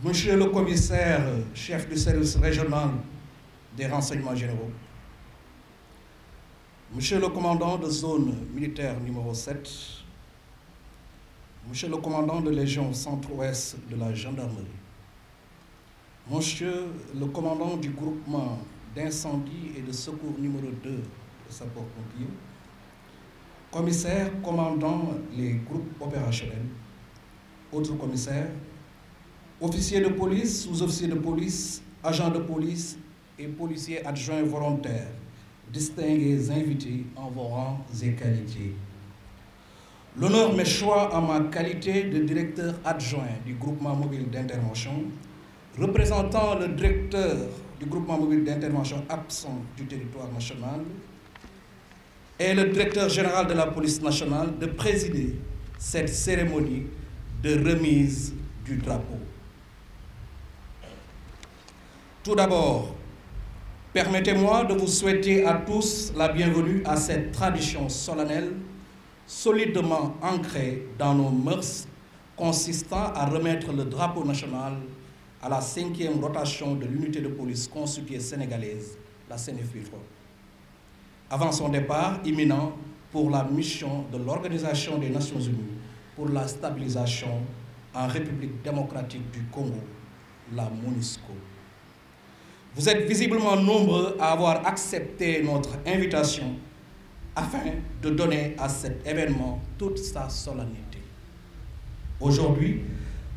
Monsieur le commissaire, chef du service régional des renseignements généraux, Monsieur le commandant de zone militaire numéro 7, Monsieur le commandant de Légion centre-ouest de la gendarmerie, Monsieur le commandant du groupement d'incendie et de secours numéro 2 de sapeurs-pompiers, commissaire commandant les groupes opérationnels, autres commissaires, officiers de police, sous-officiers de police, agents de police et policiers adjoints volontaires, distingués invités en vos rangs et qualités. L'honneur m'est choix en ma qualité de directeur adjoint du groupement mobile d'intervention, représentant le directeur du groupement mobile d'intervention absent du territoire national et le directeur général de la police nationale de présider cette cérémonie de remise du drapeau. Tout d'abord, permettez-moi de vous souhaiter à tous la bienvenue à cette tradition solennelle solidement ancrée dans nos mœurs, consistant à remettre le drapeau national à la 5e rotation de l'unité de police constituée sénégalaise, la CNFPIFRO, avant son départ imminent pour la mission de l'Organisation des Nations Unies pour la stabilisation en République démocratique du Congo, la MONUSCO. Vous êtes visiblement nombreux à avoir accepté notre invitation afin de donner à cet événement toute sa solennité. Aujourd'hui,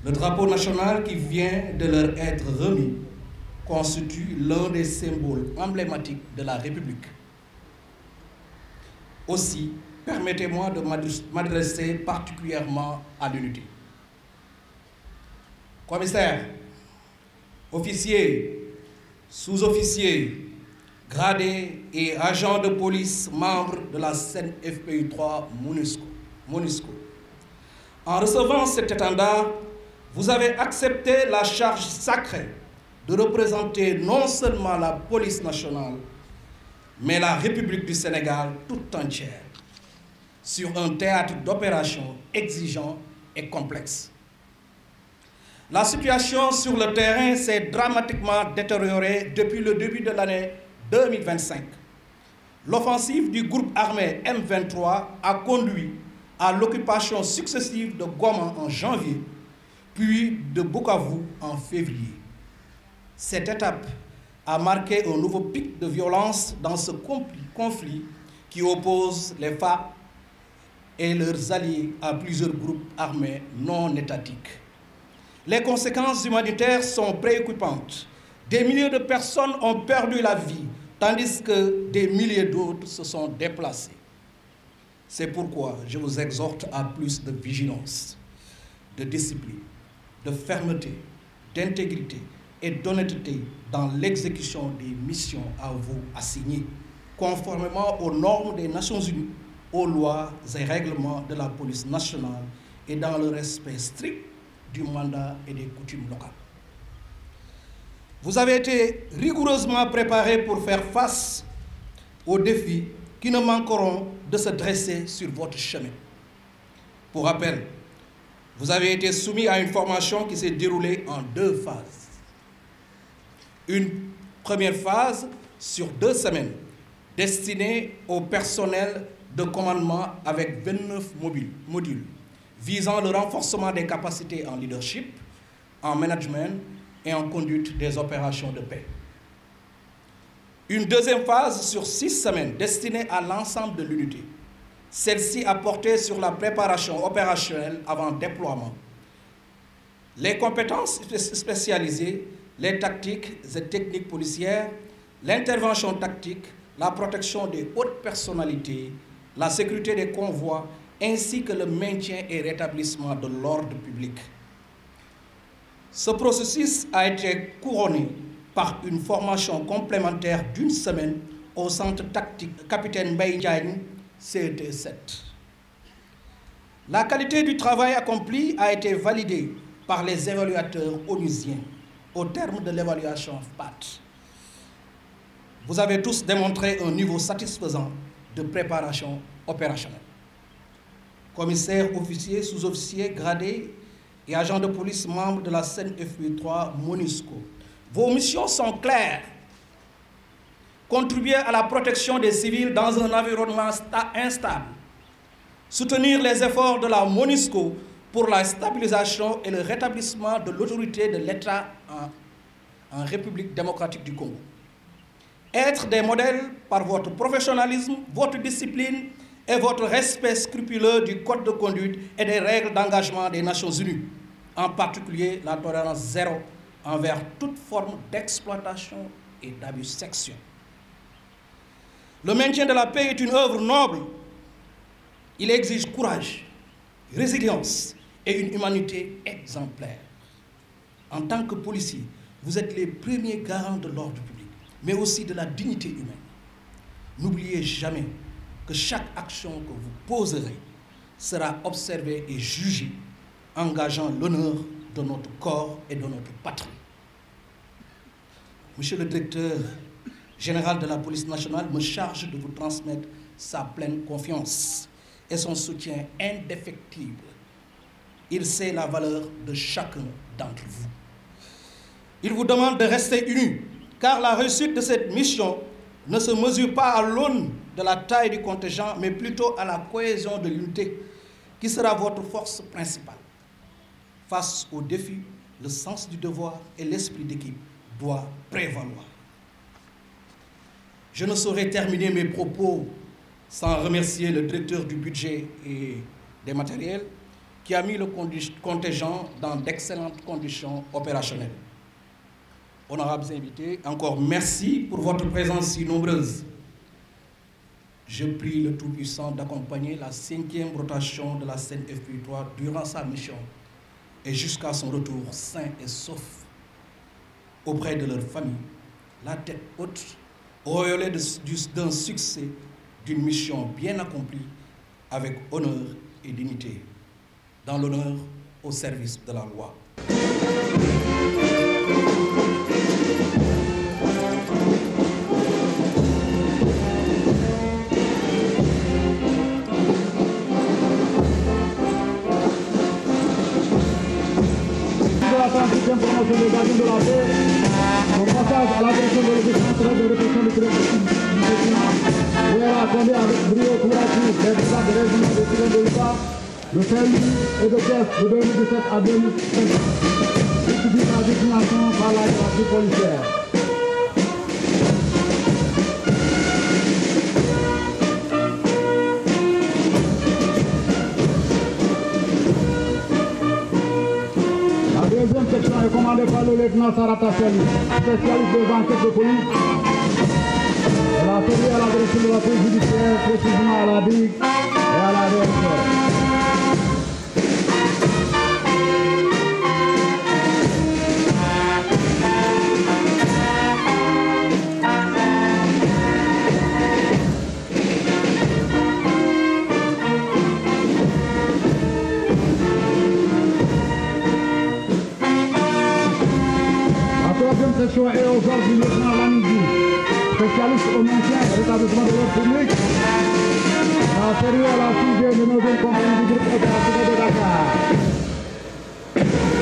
le drapeau national qui vient de leur être remis constitue l'un des symboles emblématiques de la République. Aussi, permettez-moi de m'adresser particulièrement à l'unité. Commissaires, officiers, sous-officiers, gradés et agents de police membres de la CNFPI3 MONUSCO. En recevant cet étendard, vous avez accepté la charge sacrée de représenter non seulement la police nationale, mais la République du Sénégal tout entière, sur un théâtre d'opération exigeant et complexe. La situation sur le terrain s'est dramatiquement détériorée depuis le début de l'année 2025. L'offensive du groupe armé M23 a conduit à l'occupation successive de Goma en janvier, puis de Bukavu en février. Cette étape a marqué un nouveau pic de violence dans ce conflit qui oppose les FARC et leurs alliés à plusieurs groupes armés non étatiques. Les conséquences humanitaires sont préoccupantes. Des milliers de personnes ont perdu la vie, tandis que des milliers d'autres se sont déplacés. C'est pourquoi je vous exhorte à plus de vigilance, de discipline, de fermeté, d'intégrité et d'honnêteté dans l'exécution des missions à vous assignées, conformément aux normes des Nations Unies, aux lois et règlements de la police nationale et dans le respect strict du mandat et des coutumes locales. Vous avez été rigoureusement préparés pour faire face aux défis qui ne manqueront de se dresser sur votre chemin. Pour rappel, vous avez été soumis à une formation qui s'est déroulée en 2 phases. Une première phase sur 2 semaines, destinée au personnel de commandement avec 29 modules, visant le renforcement des capacités en leadership, en management et en conduite des opérations de paix. Une deuxième phase sur 6 semaines destinée à l'ensemble de l'unité. Celle-ci a porté sur la préparation opérationnelle avant déploiement, les compétences spécialisées, les tactiques et techniques policières, l'intervention tactique, la protection des hautes personnalités, la sécurité des convois, ainsi que le maintien et rétablissement de l'ordre public. Ce processus a été couronné par une formation complémentaire d'1 semaine au centre tactique Capitaine Mbaye Ndiaye, CET7. La qualité du travail accompli a été validée par les évaluateurs onusiens au terme de l'évaluation FPAT. Vous avez tous démontré un niveau satisfaisant de préparation opérationnelle. Commissaires, officiers, sous-officiers, gradés et agents de police membres de la CNFPU3 MONUSCO, vos missions sont claires. Contribuer à la protection des civils dans un environnement instable. Soutenir les efforts de la MONUSCO pour la stabilisation et le rétablissement de l'autorité de l'État en République démocratique du Congo. Être des modèles par votre professionnalisme, votre discipline et votre respect scrupuleux du code de conduite et des règles d'engagement des Nations Unies, en particulier la tolérance zéro envers toute forme d'exploitation et d'abus sexuels. Le maintien de la paix est une œuvre noble. Il exige courage, résilience et une humanité exemplaire. En tant que policier, vous êtes les premiers garants de l'ordre public, mais aussi de la dignité humaine. N'oubliez jamais que chaque action que vous poserez sera observée et jugée, engageant l'honneur de notre corps et de notre patrie. Monsieur le directeur général de la police nationale me charge de vous transmettre sa pleine confiance et son soutien indéfectible. Il sait la valeur de chacun d'entre vous. Il vous demande de rester unis, car la réussite de cette mission ne se mesure pas à l'aune de la taille du contingent, mais plutôt à la cohésion de l'unité, qui sera votre force principale. Face aux défis, le sens du devoir et l'esprit d'équipe doivent prévaloir. Je ne saurais terminer mes propos sans remercier le directeur du budget et des matériels qui a mis le contingent dans d'excellentes conditions opérationnelles. Honorables invités, encore merci pour votre présence si nombreuse. Je prie le Tout-Puissant d'accompagner la 5e rotation de la CNFPU3 durant sa mission et jusqu'à son retour sain et sauf auprès de leur famille, la tête haute, auréolée d'un succès, d'une mission bien accomplie avec honneur et dignité, dans l'honneur au service de la loi. Promotion des gardiens de la paix, au passage à la direction de l'Office national de répression du crime où elle a accordé avec brio pour appui les brigades de régiment de tireurs de l'État, le CLU et de pièces de 2017 à 2005, suivi la désignation par la hiérarchie policière. La deuxième section est commandée par le lieutenant Sarata Seli, spécialiste des enquêtes de police. Elle a servi à la direction de la police judiciaire, précisément à la DIG et à la DSR. Section est aux ordres du lieutenant Lamidi, spécialiste au maintien et rétablissement de l'ordre public. Elle a servi à la 6e et 9e compagnie du groupe opérationnel de Dakar.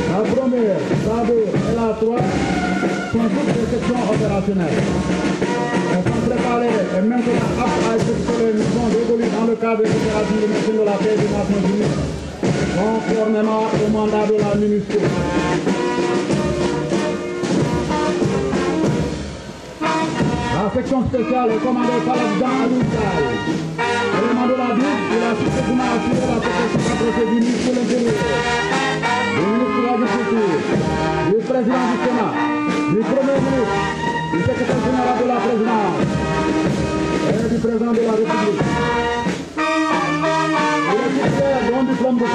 La première, la 2 et la 3 sont toutes des sections opérationnelles. Elles sont préparées et maintenant aptes à exécuter les missions dévolues dans le cadre des opérations de maintien de la paix des Nations Unies, conformément au mandat de la MONUSCO. La la section spéciale est commandée par l'adjudant Aloutaï. Élément de la ville, il a successivement assuré la protection rapprochée du ministre de l'Intérieur, du ministre de l'Agriculture, du président du Sénat, du Premier ministre, du secrétaire général de la présidence et du président de la République. Il est titulaire d'un diplôme de